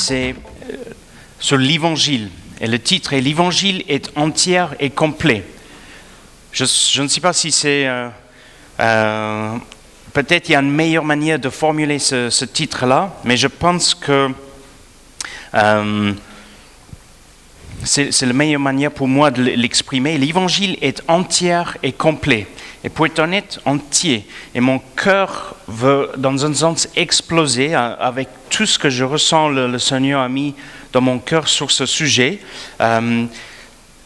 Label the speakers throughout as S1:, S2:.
S1: c'est sur l'Évangile. Et le titre est « L'Évangile est entier et complet ». Je ne sais pas si c'est... peut-être il y a une meilleure manière de formuler ce titre-là, mais je pense que c'est la meilleure manière pour moi de l'exprimer. L'Évangile est entier et complet. Et pour être honnête, entier. Et mon cœur veut, dans un sens, exploser avec tout ce que je ressens, le Seigneur a mis dans mon cœur sur ce sujet.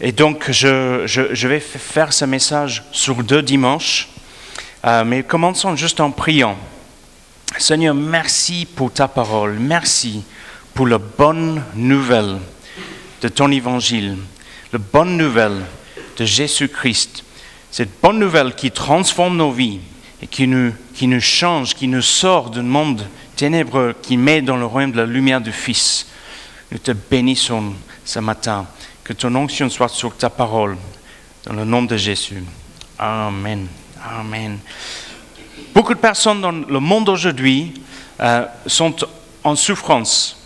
S1: Et donc, je vais faire ce message sur 2 dimanches. Mais commençons juste en priant. Seigneur, merci pour ta parole. Merci pour la bonne nouvelle de ton évangile. La bonne nouvelle de Jésus-Christ. Cette bonne nouvelle qui transforme nos vies et qui nous change, qui nous sort d'un monde ténébreux, qui met dans le royaume de la lumière du Fils. Nous te bénissons ce matin. Que ton onction soit sur ta parole. Dans le nom de Jésus. Amen. Amen. Beaucoup de personnes dans le monde aujourd'hui sont en souffrance.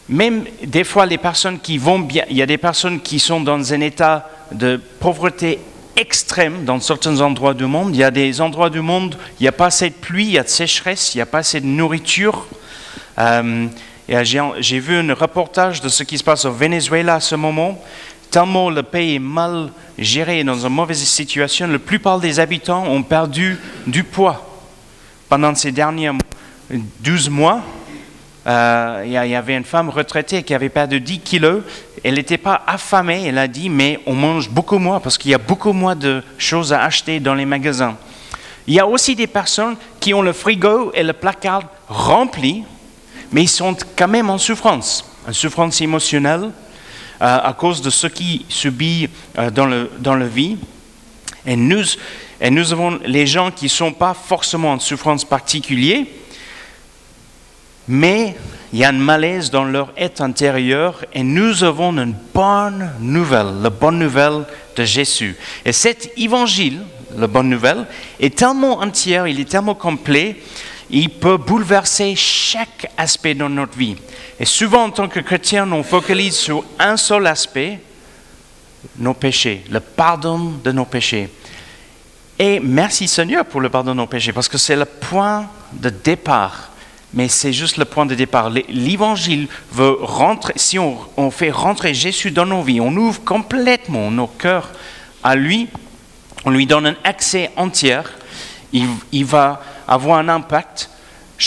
S1: Même des fois, les personnes qui vont bien, il y a des personnes qui sont dans un état de pauvreté extrême dans certains endroits du monde. Il y a des endroits du monde, il n'y a pas assez de pluie, il y a de sécheresse, il n'y a pas assez de nourriture. J'ai vu un reportage de ce qui se passe au Venezuela à ce moment. Tellement le pays est mal géré, dans une mauvaise situation, la plupart des habitants ont perdu du poids. Pendant ces derniers 12 mois, il y avait une femme retraitée qui avait perdu 10 kilos. Elle n'était pas affamée, elle a dit, mais on mange beaucoup moins parce qu'il y a beaucoup moins de choses à acheter dans les magasins. Il y a aussi des personnes qui ont le frigo et le placard remplis, mais ils sont quand même en souffrance émotionnelle, à cause de ce qu'ils subissent dans la vie. Et nous avons les gens qui ne sont pas forcément en souffrance particulière, mais il y a un malaise dans leur être intérieur et nous avons une bonne nouvelle, la bonne nouvelle de Jésus. Et cet évangile, la bonne nouvelle, est tellement entier, il est tellement complet, il peut bouleverser chaque aspect de notre vie. Et souvent, en tant que chrétien, on focalise sur un seul aspect, nos péchés, le pardon de nos péchés. Et merci Seigneur pour le pardon de nos péchés, parce que c'est le point de départ. Mais c'est juste le point de départ. L'Évangile veut rentrer, si on fait rentrer Jésus dans nos vies, on ouvre complètement nos cœurs à lui, on lui donne un accès entier, il va avoir un impact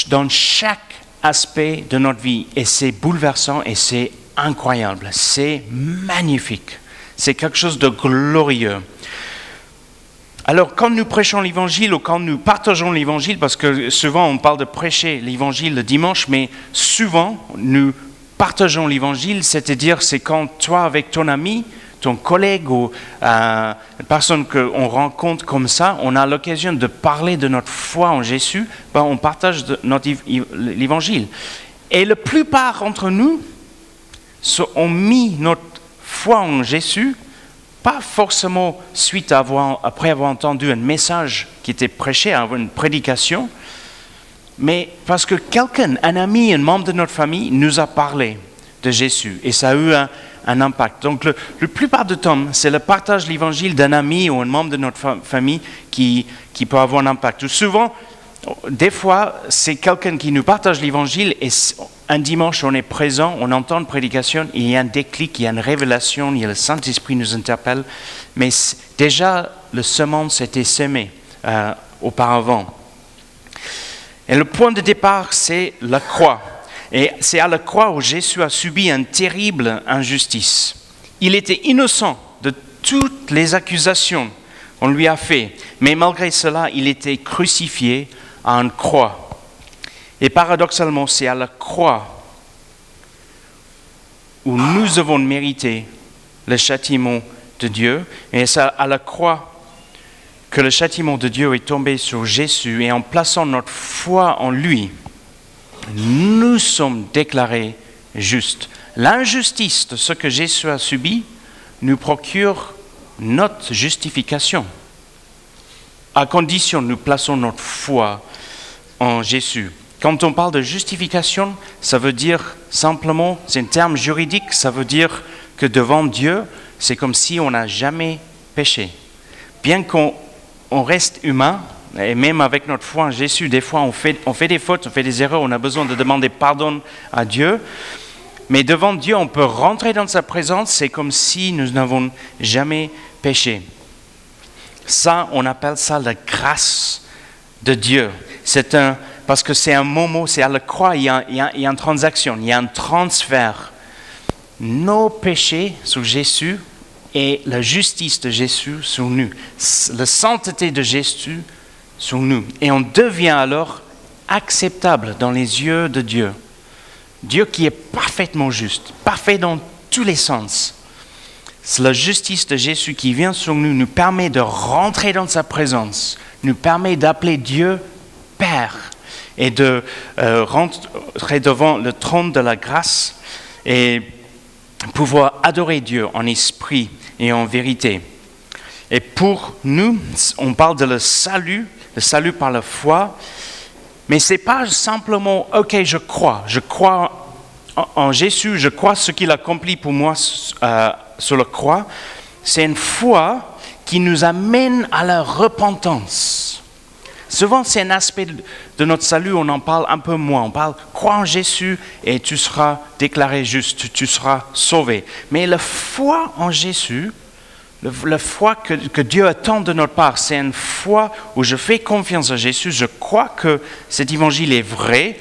S1: dans chaque aspect de notre vie. Et c'est bouleversant et c'est incroyable, c'est magnifique, c'est quelque chose de glorieux. Alors, quand nous prêchons l'Évangile ou quand nous partageons l'Évangile, parce que souvent on parle de prêcher l'Évangile le dimanche, mais souvent nous partageons l'Évangile, c'est-à-dire c'est quand toi avec ton ami, ton collègue ou une personne qu'on rencontre comme ça, on a l'occasion de parler de notre foi en Jésus, on partage l'Évangile. Et la plupart d'entre nous ont mis notre foi en Jésus, pas forcément après avoir entendu un message qui était prêché, une prédication, mais parce que quelqu'un, un ami, un membre de notre famille nous a parlé de Jésus et ça a eu un impact. Donc la plupart du temps, c'est le partage de l'évangile d'un ami ou un membre de notre famille qui peut avoir un impact. Ou souvent, des fois, c'est quelqu'un qui nous partage l'évangile et un dimanche, on est présent, on entend une prédication, il y a un déclic, il y a une révélation, il y a le Saint-Esprit nous interpelle. Mais déjà, le semence était semé auparavant. Et le point de départ, c'est la croix. Et c'est à la croix où Jésus a subi une terrible injustice. Il était innocent de toutes les accusations qu'on lui a faites, mais malgré cela, il était crucifié à une croix. Et paradoxalement, c'est à la croix où nous avons mérité le châtiment de Dieu, et c'est à la croix que le châtiment de Dieu est tombé sur Jésus, et en plaçant notre foi en lui, nous sommes déclarés justes. L'injustice de ce que Jésus a subi nous procure notre justification, à condition que nous plaçons notre foi en Jésus. Quand on parle de justification, ça veut dire simplement, c'est un terme juridique, ça veut dire que devant Dieu, c'est comme si on n'a jamais péché. Bien qu'on reste humain, et même avec notre foi en Jésus, des fois on fait des fautes, on fait des erreurs, on a besoin de demander pardon à Dieu. Mais devant Dieu, on peut rentrer dans sa présence, c'est comme si nous n'avons jamais péché. Ça, on appelle ça la grâce de Dieu. Parce que c'est un moment, c'est à la croix, il y a une transaction, il y a un transfert. Nos péchés sur Jésus et la justice de Jésus sur nous. La sainteté de Jésus sur nous. Et on devient alors acceptable dans les yeux de Dieu. Dieu qui est parfaitement juste, parfait dans tous les sens. C'est la justice de Jésus qui vient sur nous, nous permet de rentrer dans sa présence, nous permet d'appeler Dieu Père et de rentrer devant le trône de la grâce et pouvoir adorer Dieu en esprit et en vérité. Et pour nous, on parle de le salut par la foi, mais ce n'est pas simplement « ok, je crois en Jésus, je crois ce qu'il a accompli pour moi sur la croix », c'est une foi qui nous amène à la repentance. Souvent, c'est un aspect de notre salut, on en parle un peu moins. On parle « crois en Jésus et tu seras déclaré juste, tu seras sauvé ». Mais la foi en Jésus, la foi que Dieu attend de notre part, c'est une foi où je fais confiance à Jésus, je crois que cet évangile est vrai,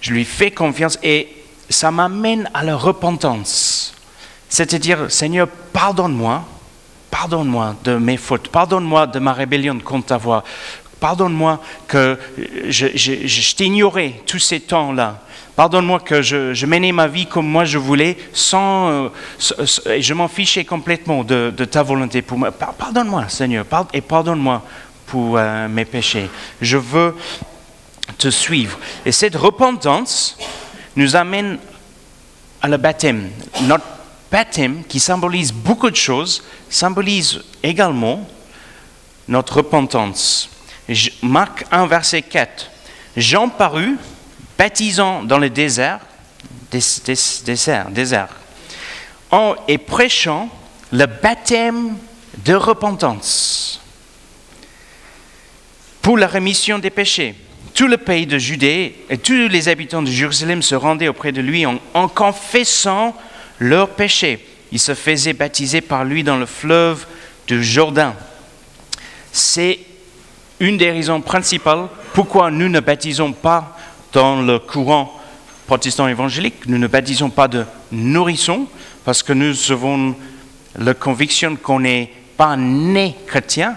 S1: je lui fais confiance et ça m'amène à la repentance. C'est-à-dire, Seigneur, pardonne-moi de mes fautes, pardonne-moi de ma rébellion contre ta voix, pardonne-moi que je t'ai ignoré tous ces temps-là. Pardonne-moi que je menais ma vie comme moi je voulais, je m'en fichais complètement de ta volonté pour moi. Pardonne-moi, Seigneur, et pardonne-moi pour mes péchés. Je veux te suivre. Et cette repentance nous amène à le baptême. Notre baptême, qui symbolise beaucoup de choses, symbolise également notre repentance. Marc 1, verset 4. Jean parut, baptisant dans le désert, et prêchant le baptême de repentance pour la rémission des péchés. Tout le pays de Judée et tous les habitants de Jérusalem se rendaient auprès de lui en confessant leurs péchés. Ils se faisaient baptiser par lui dans le fleuve du Jourdain. C'est une des raisons principales pourquoi nous ne baptisons pas dans le courant protestant évangélique, nous ne baptisons pas de nourrissons, parce que nous avons la conviction qu'on n'est pas né chrétien,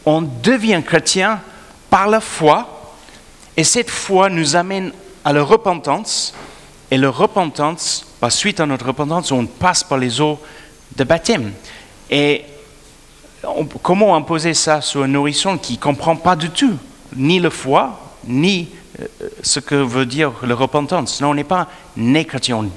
S1: on devient chrétien par la foi, et cette foi nous amène à la repentance, et la repentance, suite à notre repentance, on passe par les eaux de baptême. Et comment imposer ça sur un nourrisson qui ne comprend pas du tout, ni la foi, ni ce que veut dire la repentance. Non, on n'est pas né chrétien, on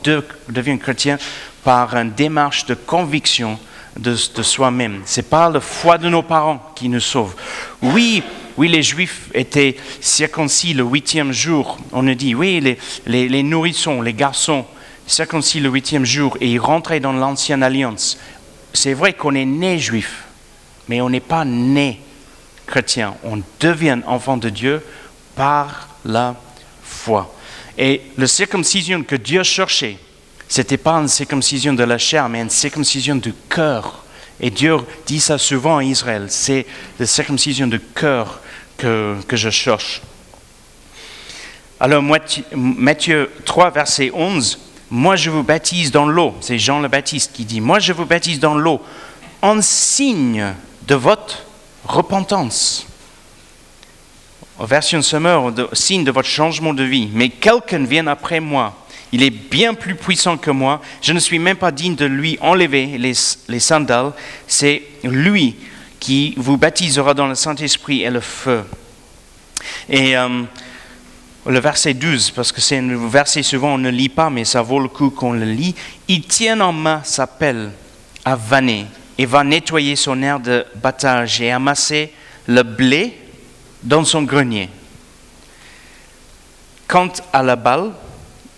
S1: devient chrétien par une démarche de conviction de soi-même. Ce n'est pas la foi de nos parents qui nous sauve. Oui, les Juifs étaient circoncis le 8e jour. On a dit, oui, les nourrissons, les garçons, circoncis le 8e jour et ils rentraient dans l'ancienne alliance. C'est vrai qu'on est né juif, mais on n'est pas né chrétien. On devient enfant de Dieu par la foi. Et la circoncision que Dieu cherchait, ce n'était pas une circoncision de la chair, mais une circoncision du cœur. Et Dieu dit ça souvent à Israël, c'est la circoncision du cœur que je cherche. Alors Matthieu 3, verset 11, « Moi je vous baptise dans l'eau », c'est Jean le Baptiste qui dit, « Moi je vous baptise dans l'eau, en signe de votre repentance. » En version Summer, signe de votre changement de vie. « Mais quelqu'un vient après moi. Il est bien plus puissant que moi. Je ne suis même pas digne de lui enlever les sandales. C'est lui qui vous baptisera dans le Saint-Esprit et le feu. » Et le verset 12, parce que c'est un verset souvent on ne lit pas, mais ça vaut le coup qu'on le lit. « Il tient en main sa pelle à vanner et va nettoyer son aire de battage et amasser le blé dans son grenier. » quant à la balle,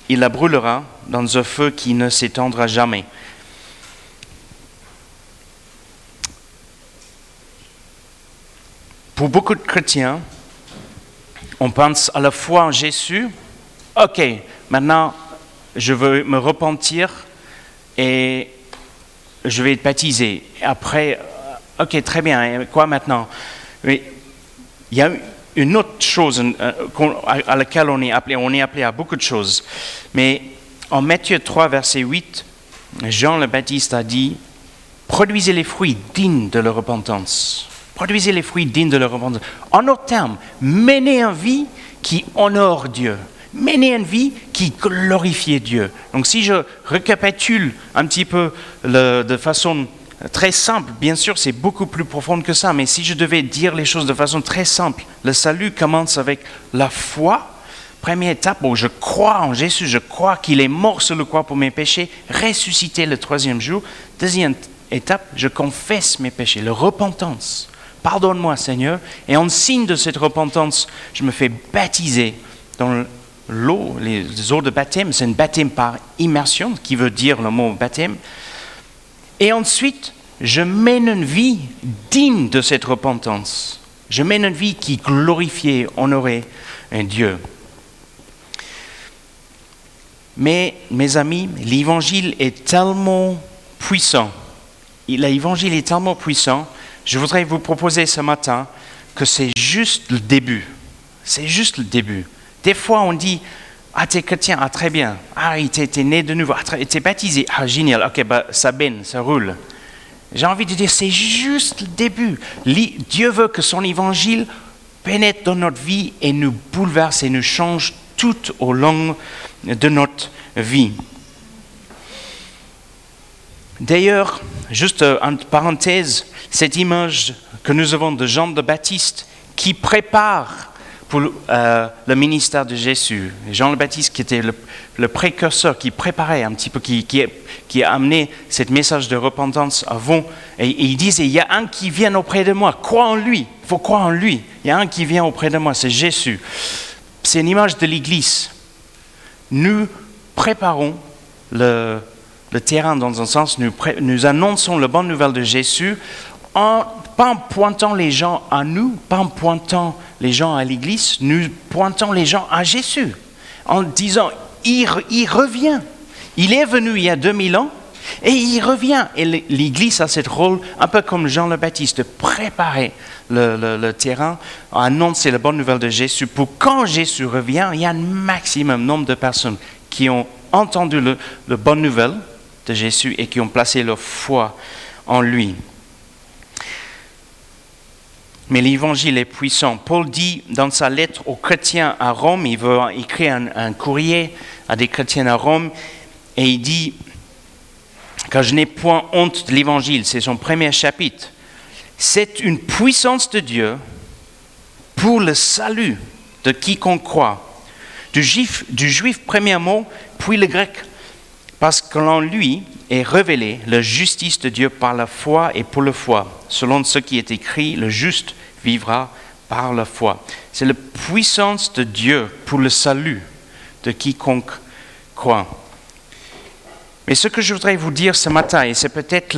S1: il la brûlera dans un feu qui ne s'éteindra jamais. Pour beaucoup de chrétiens, on pense à la foi en Jésus. Ok, maintenant, je veux me repentir et je vais être baptisé. Après, ok, très bien, et quoi maintenant? Mais il y a une autre chose à laquelle on est appelé à beaucoup de choses. Mais en Matthieu 3, verset 8, Jean le Baptiste a dit, produisez les fruits dignes de la repentance. Produisez les fruits dignes de la repentance. En autres termes, menez une vie qui honore Dieu. Menez une vie qui glorifie Dieu. Donc si je récapitule un petit peu de façon très simple, bien sûr c'est beaucoup plus profond que ça, mais si je devais dire les choses de façon très simple, le salut commence avec la foi. Première étape, où je crois en Jésus, je crois qu'il est mort sur le croix pour mes péchés, ressuscité le troisième jour. Deuxième étape, je confesse mes péchés, la repentance. Pardonne-moi Seigneur, et en signe de cette repentance, je me fais baptiser dans l'eau, les eaux de baptême. C'est un baptême par immersion, qui veut dire le mot baptême. Et ensuite, je mène une vie digne de cette repentance. Je mène une vie qui glorifie, honorait Dieu. Mais, mes amis, l'évangile est tellement puissant. L'évangile est tellement puissant. Je voudrais vous proposer ce matin que c'est juste le début. C'est juste le début. Des fois, on dit, ah, t'es chrétien, ah, très bien. Ah, t'es né de nouveau, ah, t'es baptisé, ah, génial, ok, bah, ça baigne, ça roule. J'ai envie de dire, c'est juste le début. Dieu veut que son évangile pénètre dans notre vie et nous bouleverse et nous change tout au long de notre vie. D'ailleurs, juste entre parenthèses, cette image que nous avons de Jean le Baptiste qui prépare pour le ministère de Jésus. Jean le Baptiste qui était le précurseur, qui préparait un petit peu, qui a amené ce message de repentance avant. Et il disait, il y a un qui vient auprès de moi, crois en lui, il faut croire en lui. Il y a un qui vient auprès de moi, c'est Jésus. C'est une image de l'Église. Nous préparons le terrain dans un sens, nous annonçons la bonne nouvelle de Jésus, pas en pointant les gens à nous, pas en pointant les gens à l'Église, nous pointons les gens à Jésus, en disant, il revient. Il est venu il y a 2000 ans, et il revient. Et l'Église a ce rôle, un peu comme Jean le Baptiste, de préparer le terrain, annoncer la bonne nouvelle de Jésus, pour quand Jésus revient, il y a un maximum nombre de personnes qui ont entendu la bonne nouvelle de Jésus et qui ont placé leur foi en lui. Mais l'évangile est puissant. Paul dit dans sa lettre aux chrétiens à Rome, il veut écrire un courrier à des chrétiens à Rome, et il dit, car je n'ai point honte de l'évangile, c'est son premier chapitre, c'est une puissance de Dieu pour le salut de quiconque croit, du juif premièrement, puis le grec, parce qu'en lui est révélée la justice de Dieu par la foi et pour la foi. Selon ce qui est écrit, le juste vivra par la foi. C'est la puissance de Dieu pour le salut de quiconque croit. Mais ce que je voudrais vous dire ce matin, et c'est peut-être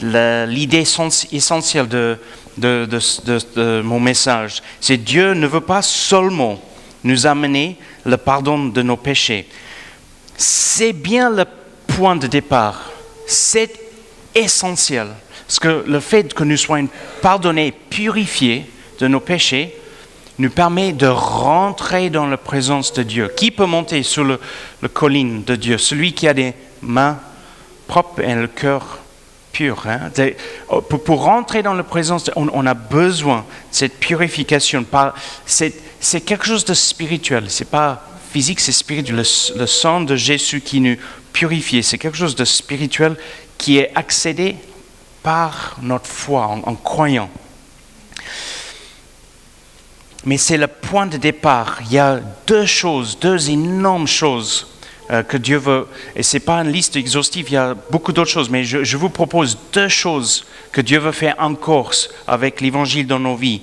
S1: l'idée essentielle de mon message, c'est que Dieu ne veut pas seulement nous amener le pardon de nos péchés. C'est bien le point de départ. C'est essentiel. Parce que le fait que nous soyons pardonnés, purifiés de nos péchés, nous permet de rentrer dans la présence de Dieu. Qui peut monter sur le colline de Dieu? Celui qui a des mains propres et le cœur pur. Hein? Pour rentrer dans la présence, on a besoin de cette purification. C'est quelque chose de spirituel. C'est pas physique, c'est spirituel. Le sang de Jésus qui nous purifie, c'est quelque chose de spirituel qui est accédé par notre foi, en croyant. Mais c'est le point de départ. Il y a deux énormes choses que Dieu veut. Et ce n'est pas une liste exhaustive, il y a beaucoup d'autres choses. Mais je vous propose deux choses que Dieu veut faire encore avec l'évangile dans nos vies.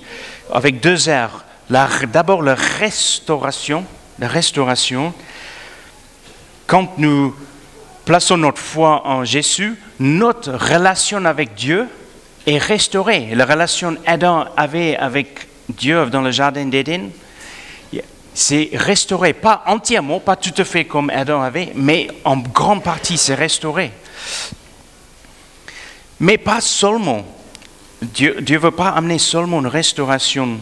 S1: Avec deux airs. D'abord la restauration de restauration. Quand nous plaçons notre foi en Jésus, notre relation avec Dieu est restaurée. La relation qu'Adam avait avec Dieu dans le jardin d'Éden, c'est restauré, pas entièrement, pas tout à fait comme Adam avait, mais en grande partie c'est restauré. Mais pas seulement. Dieu ne veut pas amener seulement une restauration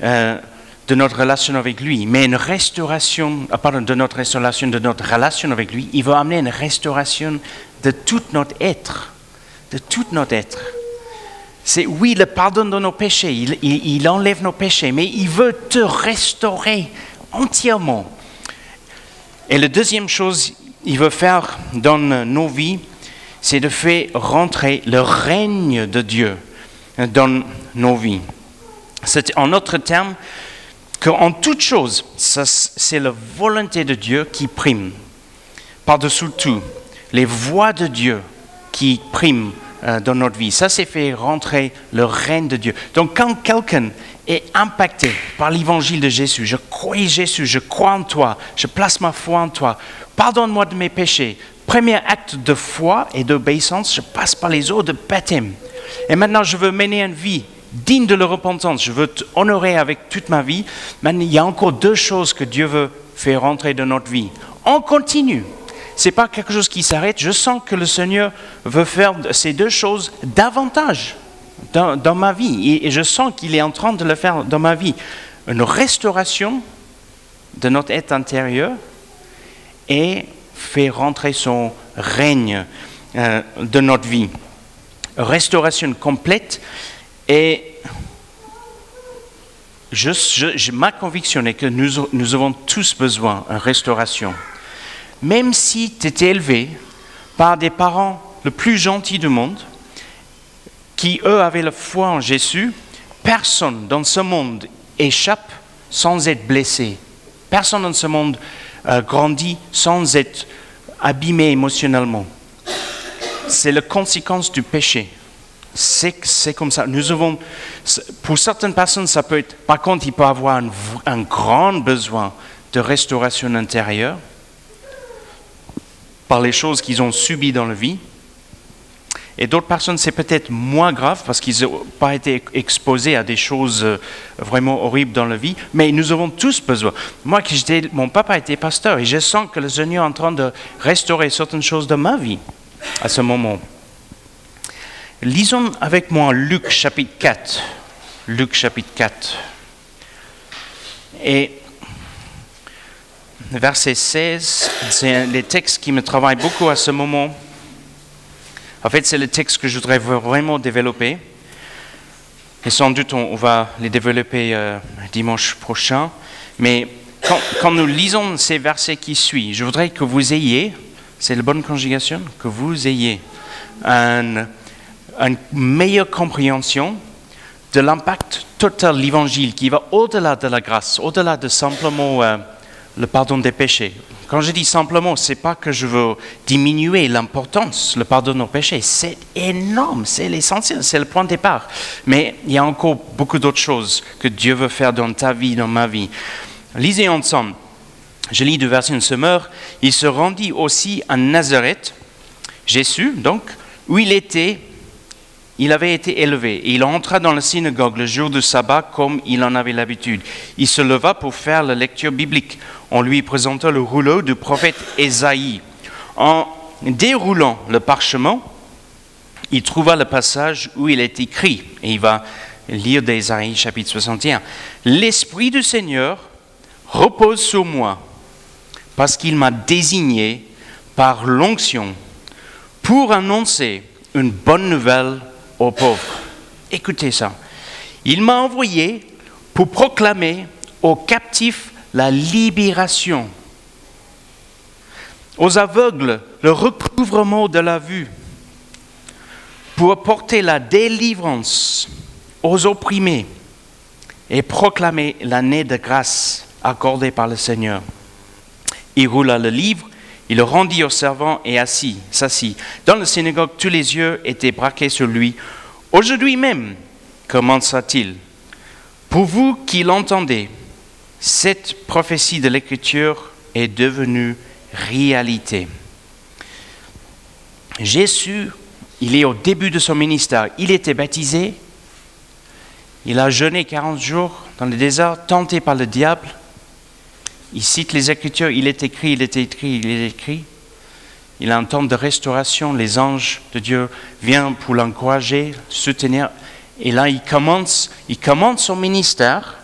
S1: de notre relation avec lui, mais une restauration, de notre restauration, de notre relation avec lui. Il veut amener une restauration de tout notre être, de tout notre être. C'est oui, le pardon de nos péchés, il enlève nos péchés, mais il veut te restaurer entièrement. Et la deuxième chose qu'il veut faire dans nos vies, c'est de faire rentrer le règne de Dieu dans nos vies. C'est en autre terme qu'en toute chose, c'est la volonté de Dieu qui prime. Par-dessous tout, les voies de Dieu qui priment dans notre vie. Ça, c'est fait rentrer le règne de Dieu. Donc, quand quelqu'un est impacté par l'évangile de Jésus, je crois en Jésus, je crois en toi, je place ma foi en toi, pardonne-moi de mes péchés. Premier acte de foi et d'obéissance, je passe par les eaux de baptême. Et maintenant, je veux mener une vie digne de la repentance. Je veux t'honorer avec toute ma vie. Maintenant, il y a encore deux choses que Dieu veut faire rentrer dans notre vie. On continue. Ce n'est pas quelque chose qui s'arrête. Je sens que le Seigneur veut faire ces deux choses davantage dans ma vie. Et je sens qu'il est en train de le faire dans ma vie. Une restauration de notre être intérieur et faire rentrer son règne de notre vie. Restauration complète. Et ma conviction est que nous avons tous besoin d'une restauration. Même si tu étais élevé par des parents les plus gentils du monde, qui eux avaient la foi en Jésus, personne dans ce monde échappe sans être blessé. Personne dans ce monde grandit sans être abîmé émotionnellement. C'est la conséquence du péché. C'est comme ça. Pour certaines personnes, ça peut être. Par contre, il peut avoir un grand besoin de restauration intérieure par les choses qu'ils ont subies dans la vie. Et d'autres personnes, c'est peut-être moins grave parce qu'ils n'ont pas été exposés à des choses vraiment horribles dans la vie. Mais nous avons tous besoin. Moi, mon papa était pasteur et je sens que le Seigneur est en train de restaurer certaines choses de ma vie à ce moment. Lisons avec moi Luc chapitre 4. Luc chapitre 4. Et verset 16, c'est les textes qui me travaillent beaucoup à ce moment. En fait, c'est le texte que je voudrais vraiment développer. Et sans doute, on va les développer dimanche prochain. Mais quand nous lisons ces versets qui suivent, je voudrais que vous ayez, c'est la bonne conjugation, que vous ayez une meilleure compréhension de l'impact total de l'évangile qui va au-delà de la grâce, au-delà de simplement le pardon des péchés. Quand je dis simplement, ce n'est pas que je veux diminuer l'importance, le pardon de nos péchés. C'est énorme, c'est l'essentiel, c'est le point de départ. Mais il y a encore beaucoup d'autres choses que Dieu veut faire dans ta vie, dans ma vie. Lisez ensemble. Je lis du verset 1 Semeur. Il se rendit aussi à Nazareth, Jésus, donc, où il avait été élevé. Et il entra dans la synagogue le jour du sabbat comme il en avait l'habitude. Il se leva pour faire la lecture biblique. On lui présenta le rouleau du prophète Ésaïe. En déroulant le parchemin, il trouva le passage où il est écrit, et il va lire d'Ésaïe chapitre 61. « L'Esprit du Seigneur repose sur moi, parce qu'il m'a désigné par l'onction pour annoncer une bonne nouvelle aux pauvres. » Écoutez ça. « Il m'a envoyé pour proclamer aux captifs la libération, aux aveugles le recouvrement de la vue, pour apporter la délivrance aux opprimés et proclamer l'année de grâce accordée par le Seigneur. » Il roula le livre, il le rendit au servant et s'assit. Dans la synagogue, tous les yeux étaient braqués sur lui. « Aujourd'hui même, commença-t-il, pour vous qui l'entendez, cette prophétie de l'Écriture est devenue réalité. Jésus, il est au début de son ministère. Il était baptisé. Il a jeûné 40 jours dans le désert, tenté par le diable. Il cite les Écritures. Il est écrit, il est écrit, il est écrit. Il a un temps de restauration. Les anges de Dieu viennent pour l'encourager, soutenir. Et là, il commence son ministère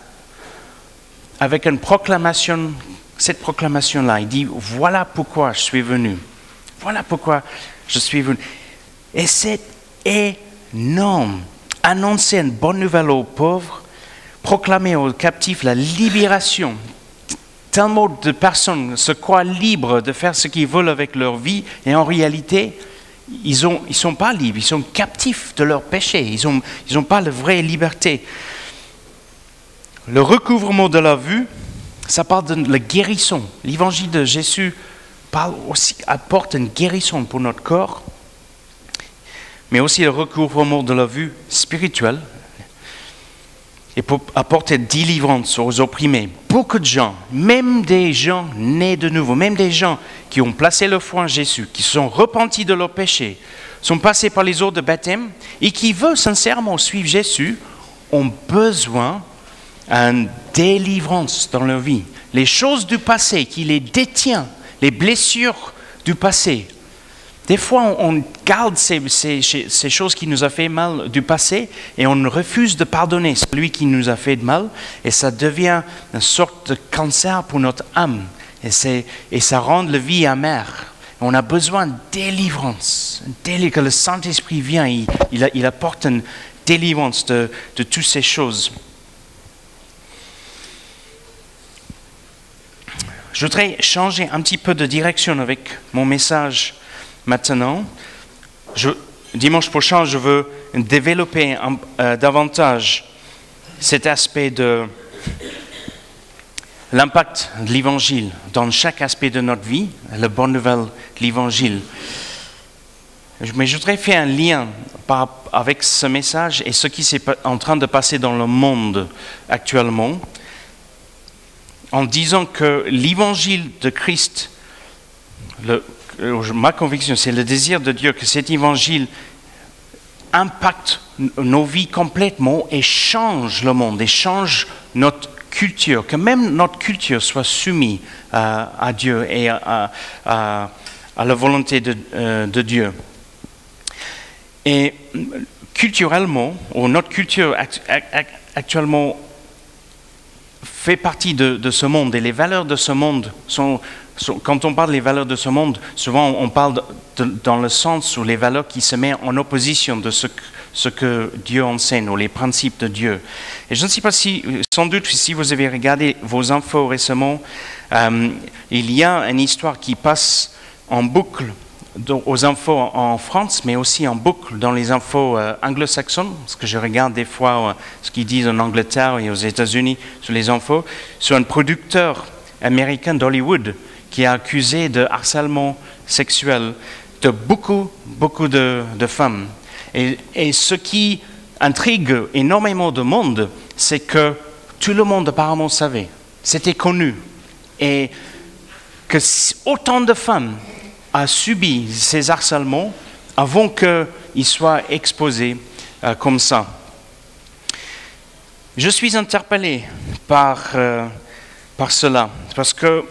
S1: avec une proclamation. Cette proclamation-là, il dit, voilà pourquoi je suis venu. Voilà pourquoi je suis venu. Et c'est énorme. Annoncer une bonne nouvelle aux pauvres, proclamer aux captifs la libération. Tellement de personnes se croient libres de faire ce qu'ils veulent avec leur vie, et en réalité, ils sont pas libres, ils sont captifs de leurs péchés, ils ont pas la vraie liberté. Le recouvrement de la vue, ça parle de la guérison. L'évangile de Jésus apporte une guérison pour notre corps, mais aussi le recouvrement de la vue spirituelle, et pour apporter délivrance aux opprimés. Beaucoup de gens, même des gens nés de nouveau, même des gens qui ont placé leur foi en Jésus, qui se sont repentis de leurs péchés, sont passés par les eaux de baptême et qui veulent sincèrement suivre Jésus, ont besoin d'une délivrance dans leur vie. Les choses du passé qui les détiennent, les blessures du passé. Des fois, on garde ces choses qui nous ont fait mal du passé et on refuse de pardonner celui qui nous a fait de mal, et ça devient une sorte de cancer pour notre âme et ça rend la vie amère. On a besoin de délivrance, que le Saint-Esprit vient, il apporte une délivrance de toutes ces choses. Je voudrais changer un petit peu de direction avec mon message maintenant. Dimanche prochain, je veux développer davantage cet aspect de l'impact de l'Évangile dans chaque aspect de notre vie, la bonne nouvelle de l'Évangile. Mais je voudrais faire un lien avec ce message et ce qui est en train de passer dans le monde actuellement, en disant que l'Évangile de Christ, ma conviction, c'est le désir de Dieu que cet évangile impacte nos vies complètement et change le monde, et change notre culture, que même notre culture soit soumise à Dieu et à la volonté de Dieu. Et culturellement, ou notre culture actuellement fait partie de ce monde, et les valeurs de ce monde quand on parle des valeurs de ce monde, souvent on parle dans le sens où les valeurs qui se mettent en opposition de ce que Dieu enseigne, ou les principes de Dieu. Et je ne sais pas sans doute si vous avez regardé vos infos récemment, il y a une histoire qui passe en boucle aux infos en France, mais aussi en boucle dans les infos anglo-saxonnes, parce que je regarde des fois ce qu'ils disent en Angleterre et aux États-Unis sur les infos, sur un producteur américain d'Hollywood qui est accusé de harcèlement sexuel de beaucoup de femmes. Et ce qui intrigue énormément de monde, c'est que tout le monde apparemment savait, c'était connu, et que autant de femmes ont subi ces harcèlements avant qu'ils soient exposés comme ça. Je suis interpellé par cela, parce que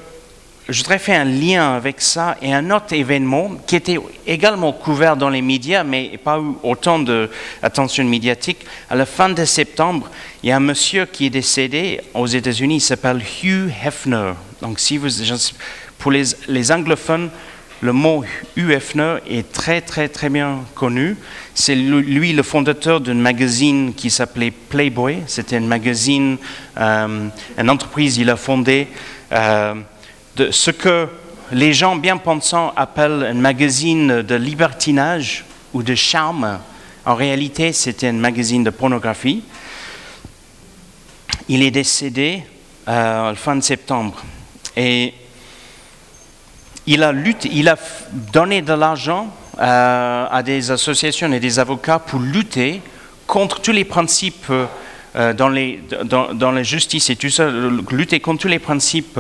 S1: je voudrais faire un lien avec ça et un autre événement qui était également couvert dans les médias, mais pas eu autant d'attention médiatique. À la fin de septembre, il y a un monsieur qui est décédé aux États-Unis, il s'appelle Hugh Hefner. Donc, pour les anglophones, le mot Hugh Hefner est très bien connu. C'est lui le fondateur d'un magazine qui s'appelait Playboy. C'était un magazine, une entreprise qu'il a fondée, de ce que les gens bien pensants appellent un magazine de libertinage ou de charme. En réalité, c'était un magazine de pornographie. Il est décédé à la fin de septembre. Et il a donné de l'argent à des associations et des avocats pour lutter contre tous les principes dans la justice et tout ça, lutter contre tous les principes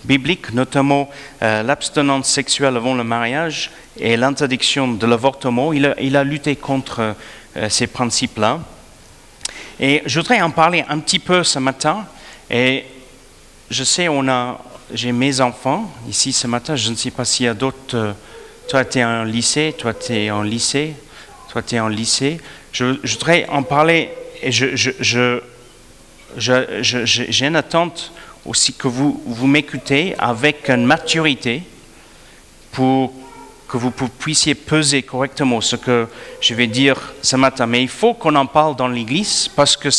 S1: bibliques, notamment l'abstinence sexuelle avant le mariage et l'interdiction de l'avortement. Il a lutté contre ces principes-là. Et je voudrais en parler un petit peu ce matin. Et je sais, j'ai mes enfants ici ce matin. Je ne sais pas s'il y a d'autres. Toi, tu es en lycée, toi, tu es en lycée, toi, tu es en lycée. Je voudrais en parler. Et j'ai une attente aussi que vous m'écoutez avec une maturité pour que vous puissiez peser correctement ce que je vais dire ce matin. Mais il faut qu'on en parle dans l'église parce que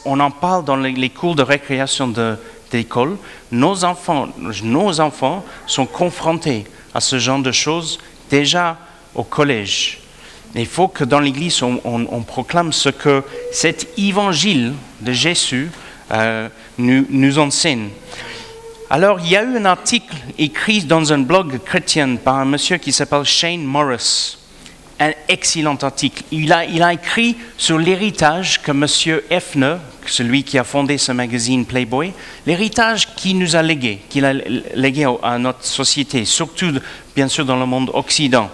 S1: on en parle dans les cours de récréation de l'école. Nos enfants sont confrontés à ce genre de choses déjà au collège. Il faut que dans l'Église, on proclame ce que cet évangile de Jésus nous enseigne. Alors, il y a eu un article écrit dans un blog chrétien par un monsieur qui s'appelle Shane Morris. Un excellent article. Il a écrit sur l'héritage que monsieur Hefner, celui qui a fondé ce magazine Playboy, l'héritage qu'il nous a légué, qu'il a légué à notre société, surtout bien sûr dans le monde occidental.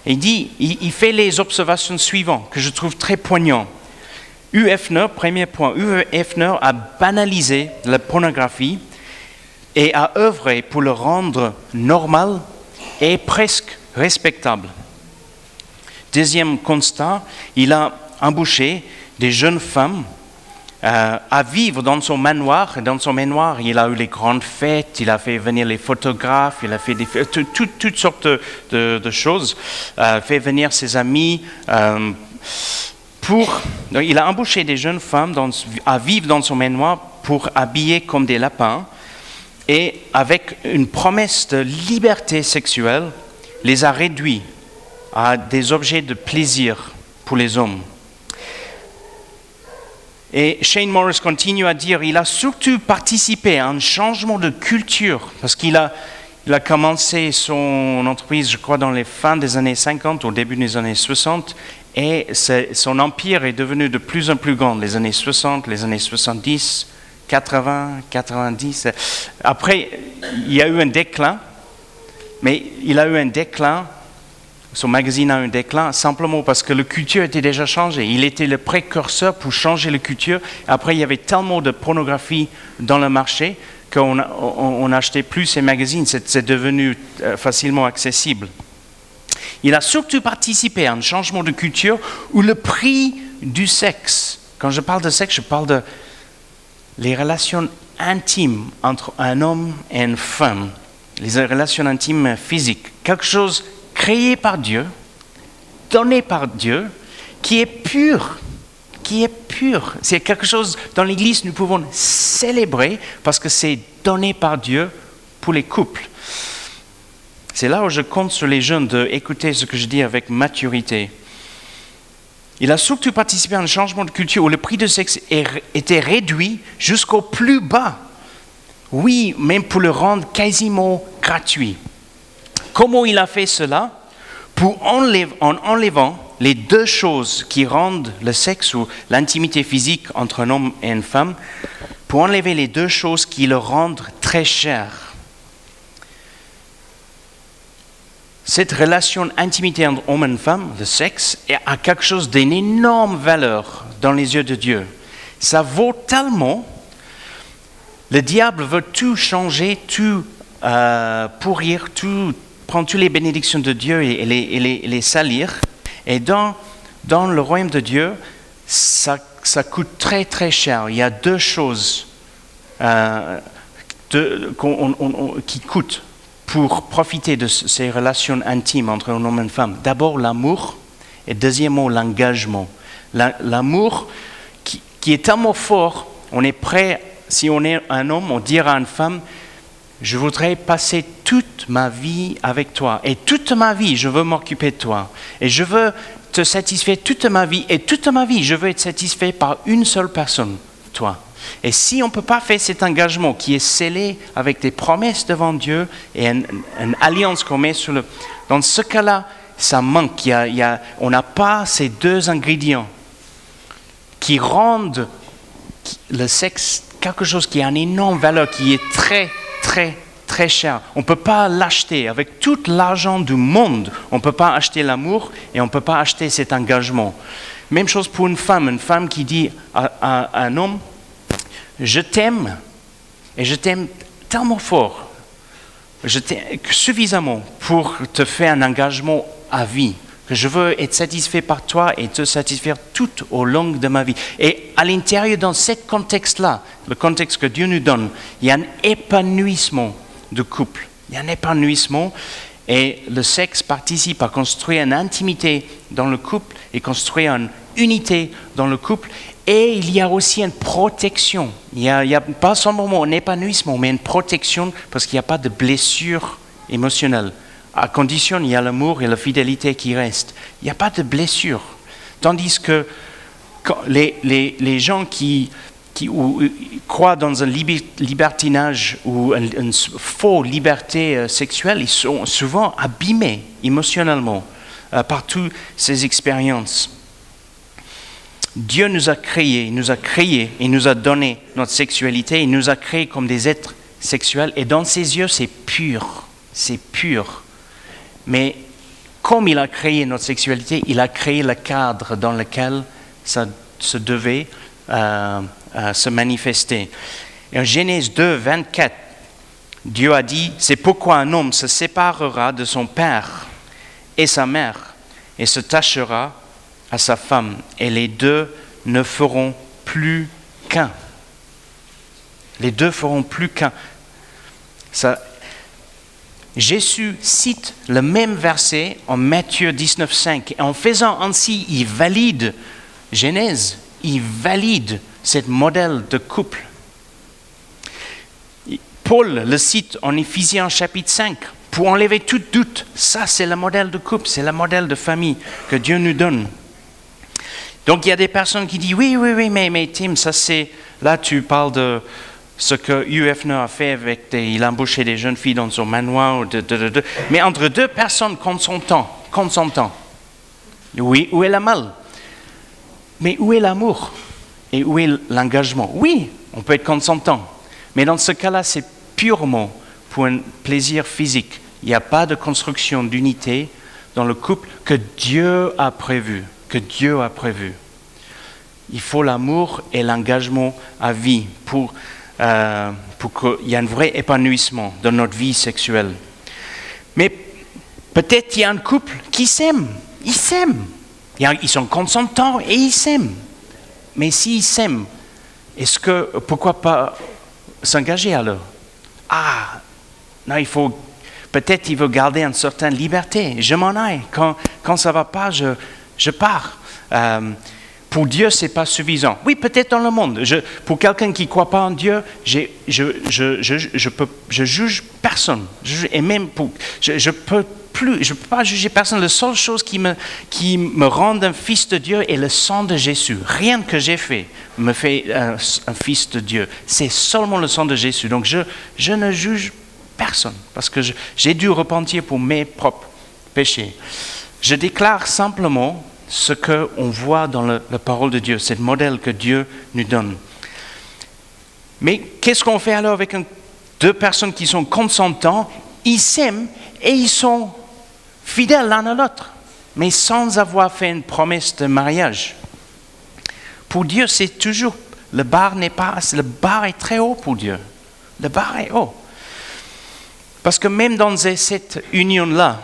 S1: Il fait les observations suivantes que je trouve très poignantes. Hugh Hefner, premier point, Hugh Hefner a banalisé la pornographie et a œuvré pour le rendre normal et presque respectable. Deuxième constat, il a embauché des jeunes femmes à vivre dans son manoir. Dans son manoir, il a eu les grandes fêtes, il a fait venir les photographes, il a fait toutes sortes de choses, fait venir ses amis. Donc il a embauché des jeunes femmes à vivre dans son manoir pour habiller comme des lapins et avec une promesse de liberté sexuelle, les a réduits à des objets de plaisir pour les hommes. Et Shane Morris continue à dire, il a surtout participé à un changement de culture, parce qu'il a commencé son entreprise, je crois, dans les fins des années 50, au début des années 60, et son empire est devenu de plus en plus grand, les années 60, les années 70, 80, 90. Après, il y a eu un déclin, mais il a eu un déclin. Son magazine a eu un déclin simplement parce que la culture était déjà changée. Il était le précurseur pour changer la culture. Après, il y avait tellement de pornographie dans le marché qu'on n'achetait plus ces magazines. C'est devenu facilement accessible. Il a surtout participé à un changement de culture où le prix du sexe, quand je parle de sexe, je parle de les relations intimes entre un homme et une femme, les relations intimes physiques, quelque chose créé par Dieu, donné par Dieu, qui est pur, C'est quelque chose dans l'Église nous pouvons célébrer parce que c'est donné par Dieu pour les couples. C'est là où je compte sur les jeunes d'écouter ce que je dis avec maturité. Il a surtout participé à un changement de culture où le prix de sexe était réduit jusqu'au plus bas. Oui, même pour le rendre quasiment gratuit. Comment il a fait cela? En enlevant les deux choses qui rendent le sexe ou l'intimité physique entre un homme et une femme, pour enlever les deux choses qui le rendent très cher. Cette relation intimité entre homme et femme, le sexe, a quelque chose d'une énorme valeur dans les yeux de Dieu. Ça vaut tellement, le diable veut tout changer, tout pourrir, tout prendre toutes les bénédictions de Dieu et les salir. Et dans le royaume de Dieu, ça coûte très très cher. Il y a deux choses qui coûtent pour profiter de ces relations intimes entre un homme et une femme. D'abord l'amour et deuxièmement l'engagement. L'amour qui est tellement fort, on est prêt, si on est un homme, on dira à une femme, je voudrais passer toute ma vie avec toi. Et toute ma vie, je veux m'occuper de toi. Et je veux te satisfaire toute ma vie. Et toute ma vie, je veux être satisfait par une seule personne, toi. Et si on ne peut pas faire cet engagement qui est scellé avec des promesses devant Dieu et une alliance qu'on met sur le... Dans ce cas-là, ça manque. On n'a pas ces deux ingrédients qui rendent le sexe, quelque chose qui a une énorme valeur, qui est très, très, très cher. On ne peut pas l'acheter. Avec tout l'argent du monde, on ne peut pas acheter l'amour et on ne peut pas acheter cet engagement. Même chose pour une femme qui dit à un homme, je t'aime et je t'aime tellement fort, je t'aime suffisamment pour te faire un engagement à vie, que je veux être satisfait par toi et te satisfaire tout au long de ma vie. Et à l'intérieur, dans ce contexte-là, le contexte que Dieu nous donne, il y a un épanouissement de couple. Il y a un épanouissement et le sexe participe à construire une intimité dans le couple et construire une unité dans le couple. Et il y a aussi une protection. Il y a pas seulement un épanouissement, mais une protection parce qu'il n'y a pas de blessure émotionnelle. À condition, il y a l'amour et la fidélité qui restent. Il n'y a pas de blessure. Tandis que les gens qui croient dans un libertinage ou une fausse liberté sexuelle, ils sont souvent abîmés émotionnellement par toutes ces expériences. Dieu nous a créés, il nous a donné notre sexualité, il nous a créés comme des êtres sexuels et dans ses yeux c'est pur. Mais comme il a créé notre sexualité, il a créé le cadre dans lequel ça se devait se manifester. Et en Genèse 2, 24, Dieu a dit, c'est pourquoi un homme se séparera de son père et sa mère et se attachera à sa femme, et les deux ne feront plus qu'un. Les deux feront plus qu'un. Jésus cite le même verset en Matthieu 19, 5. Et en faisant ainsi, il valide Genèse, il valide ce modèle de couple. Paul le cite en Éphésiens chapitre 5 pour enlever tout doute. Ça, c'est le modèle de couple, c'est le modèle de famille que Dieu nous donne. Donc, il y a des personnes qui disent, oui, mais Tim, ça c'est, là tu parles de ce que Hugh Hefner a fait il a embauché des jeunes filles dans son manoir, mais entre deux personnes consentant, oui, où est le mal? Mais où est l'amour? Et où est l'engagement? Oui, on peut être consentant, mais dans ce cas-là, c'est purement pour un plaisir physique. Il n'y a pas de construction d'unité dans le couple que Dieu a prévu. Il faut l'amour et l'engagement à vie pour qu'il y ait un vrai épanouissement dans notre vie sexuelle. Mais peut-être il y a un couple qui s'aime. Ils s'aiment. Ils sont consentants et ils s'aiment. Mais s'ils s'aiment, pourquoi pas s'engager alors? Non, peut-être il veut garder une certaine liberté. Je m'en aille. Quand ça ne va pas, je pars. Pour Dieu, ce n'est pas suffisant. Oui, peut-être dans le monde. Pour quelqu'un qui ne croit pas en Dieu, je juge personne. Et même je peux pas juger personne. La seule chose qui me rend un fils de Dieu est le sang de Jésus. Rien que j'ai fait me fait un fils de Dieu. C'est seulement le sang de Jésus. Donc je ne juge personne parce que j'ai dû repentir pour mes propres péchés. Je déclare simplement ce qu'on voit dans la parole de Dieu, ce modèle que Dieu nous donne. Mais qu'est-ce qu'on fait alors avec deux personnes qui sont consentants? Ils s'aiment et ils sont fidèles l'un à l'autre, mais sans avoir fait une promesse de mariage. Pour Dieu, c'est toujours, le bar est très haut pour Dieu. Le bar est haut. Parce que même dans cette union-là,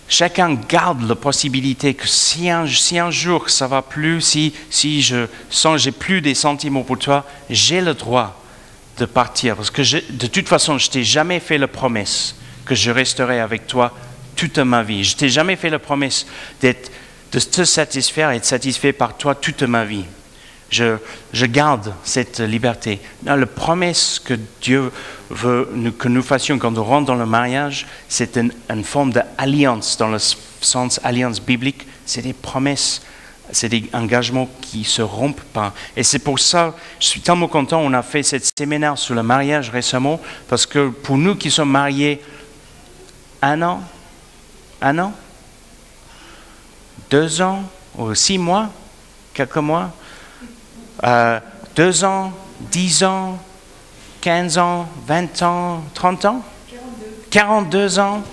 S1: chacun garde la possibilité que si un jour ça ne va plus, si je sens que j'ai plus des sentiments pour toi, j'ai le droit de partir. Parce que de toute façon, je ne t'ai jamais fait la promesse que je resterai avec toi toute ma vie. Je ne t'ai jamais fait la promesse de te satisfaire et être satisfait par toi toute ma vie. Je garde cette liberté. Non, la promesse que Dieu veut que nous fassions quand on rentre dans le mariage, c'est une forme d'alliance, dans le sens alliance biblique. C'est des promesses, c'est des engagements qui ne se rompent pas. Et c'est pour ça, je suis tellement content, on a fait ce séminaire sur le mariage récemment, parce que pour nous qui sommes mariés 1 an, 2 ans, ou 6 mois, quelques mois, 2 ans, 10 ans, 15 ans, 20 ans, 30 ans? 42 ans?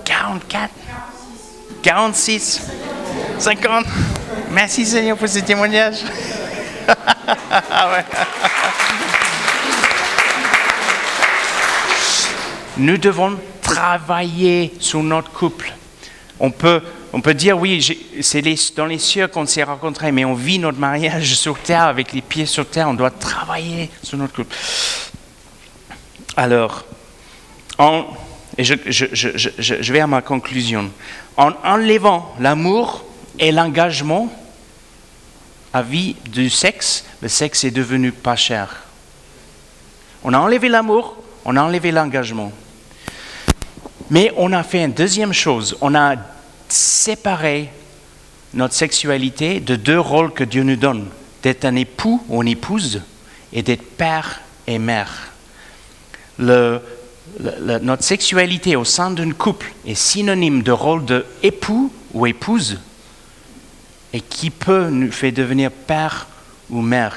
S1: 44? 46? 50? Merci Seigneur pour ce témoignage. Ah ouais. Nous devons travailler sur notre couple. On peut dire, oui, c'est dans les cieux qu'on s'est rencontrés, mais on vit notre mariage sur terre, avec les pieds sur terre. On doit travailler sur notre couple. Alors, je vais à ma conclusion. En enlevant l'amour et l'engagement à vie du sexe, le sexe est devenu pas cher. On a enlevé l'amour, on a enlevé l'engagement. Mais on a fait une deuxième chose, on a séparé notre sexualité de deux rôles que Dieu nous donne, d'être un époux ou une épouse et d'être père et mère. Notre sexualité au sein d'un couple est synonyme de rôle d'époux ou épouse et qui peut nous faire devenir père ou mère.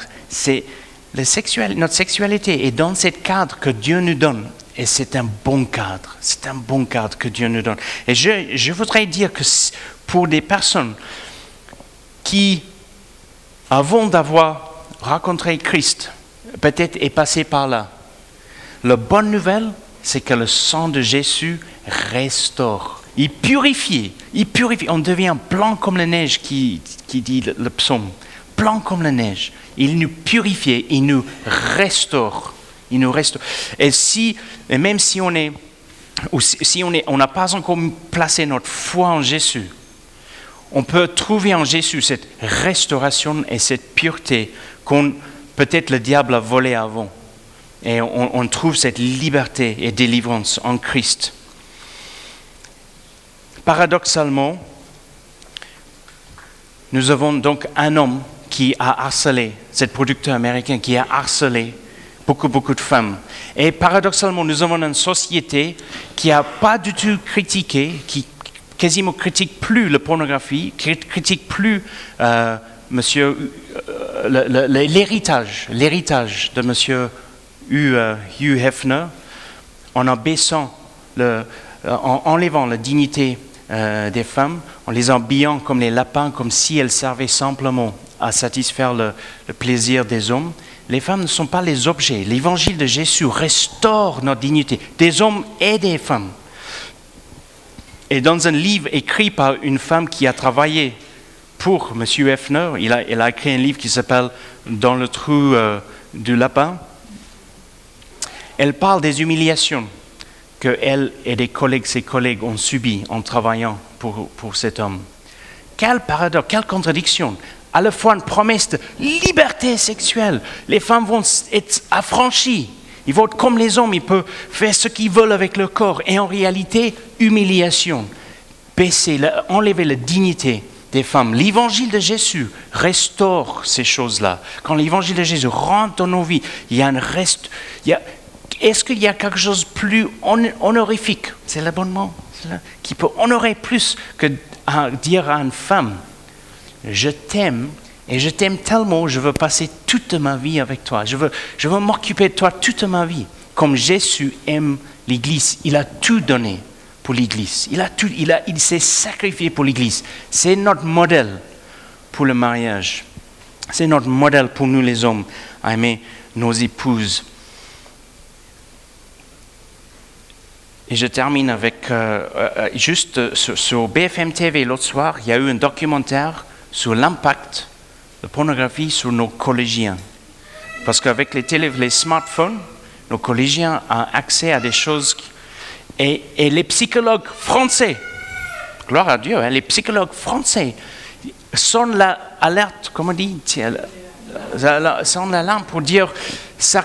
S1: Notre sexualité est dans ce cadre que Dieu nous donne. Et c'est un bon cadre. C'est un bon cadre que Dieu nous donne. Et je voudrais dire que pour des personnes qui, avant d'avoir rencontré Christ, peut-être est passé par là, la bonne nouvelle, c'est que le sang de Jésus restaure. Il purifie. On devient blanc comme la neige, qui dit le psaume. Blanc comme la neige. Il nous purifie, il nous restaure. Il nous restaure. Et même si on n'a pas encore placé notre foi en Jésus, on peut trouver en Jésus cette restauration et cette pureté qu'on peut-être le diable a volé avant. Et on trouve cette liberté et délivrance en Christ. Paradoxalement, nous avons donc un homme qui a harcelé, cet producteur américain qui a harcelé beaucoup de femmes. Et paradoxalement, nous avons une société qui n'a pas du tout critiqué, qui quasiment critique plus la pornographie, critique plus l'héritage de monsieur Hugh Hefner, en abaissant, en enlevant la dignité des femmes, en les habillant comme les lapins, comme si elles servaient simplement à satisfaire le plaisir des hommes. Les femmes ne sont pas les objets. L'évangile de Jésus restaure notre dignité, des hommes et des femmes. Et dans un livre écrit par une femme qui a travaillé pour M. Hefner, elle a écrit un livre qui s'appelle « Dans le trou du lapin ». Elle parle des humiliations qu'elle et ses collègues ont subies en travaillant pour cet homme. Quel paradoxe, quelle contradiction! À la fois une promesse de liberté sexuelle. Les femmes vont être affranchies. Ils vont être comme les hommes, ils peuvent faire ce qu'ils veulent avec leur corps. Et en réalité, humiliation, enlever la dignité des femmes. L'évangile de Jésus restaure ces choses-là. Quand l'évangile de Jésus rentre dans nos vies, il y a un reste. Est-ce qu'il y a quelque chose de plus honorifique? C'est l'abonnement qui peut honorer plus que dire à une femme: je t'aime et je t'aime tellement, je veux passer toute ma vie avec toi. Je veux m'occuper de toi toute ma vie. Comme Jésus aime l'Église, il a tout donné pour l'Église. Il s'est sacrifié pour l'Église. C'est notre modèle pour le mariage. C'est notre modèle pour nous les hommes à aimer nos épouses. Et je termine avec juste sur BFM TV l'autre soir, il y a eu un documentaire sur l'impact de la pornographie sur nos collégiens. Parce qu'avec les smartphones, nos collégiens ont accès à des choses. Et les psychologues français, gloire à Dieu, les psychologues français sonnent l'alerte, comment on dit, sonnent l'alarme pour dire ça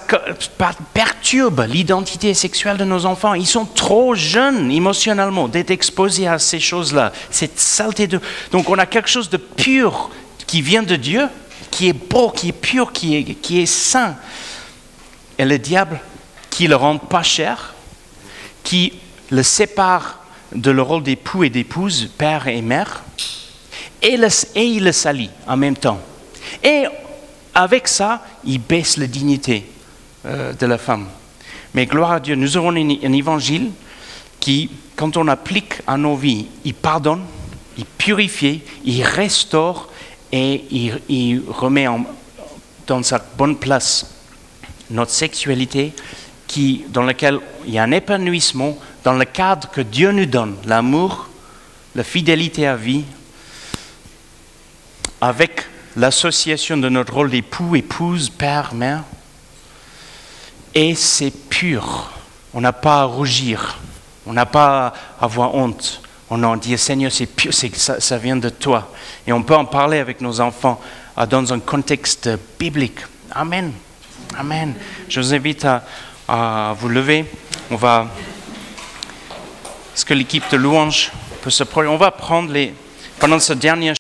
S1: perturbe l'identité sexuelle de nos enfants. Ils sont trop jeunes émotionnellement d'être exposés à ces choses-là. Cette saleté Donc on a quelque chose de pur qui vient de Dieu, qui est beau, qui est pur, qui est saint. Et le diable qui le rend pas cher, qui le sépare de le rôle d'époux et d'épouse, père et mère, et il le salit en même temps. Et avec ça, il baisse la dignité de la femme. Mais gloire à Dieu, nous avons un évangile qui, quand on applique à nos vies, il pardonne, il purifie, il restaure et il remet dans sa bonne place notre sexualité dans laquelle il y a un épanouissement dans le cadre que Dieu nous donne, l'amour, la fidélité à vie, avec l'association de notre rôle d'époux, épouse, père, mère. Et c'est pur. On n'a pas à rougir. On n'a pas à avoir honte. On a dit, Seigneur, c'est pur, ça vient de toi. Et on peut en parler avec nos enfants dans un contexte biblique. Amen. Amen. Je vous invite à vous lever. Est-ce que l'équipe de louange peut se produire? On va prendre pendant ce dernier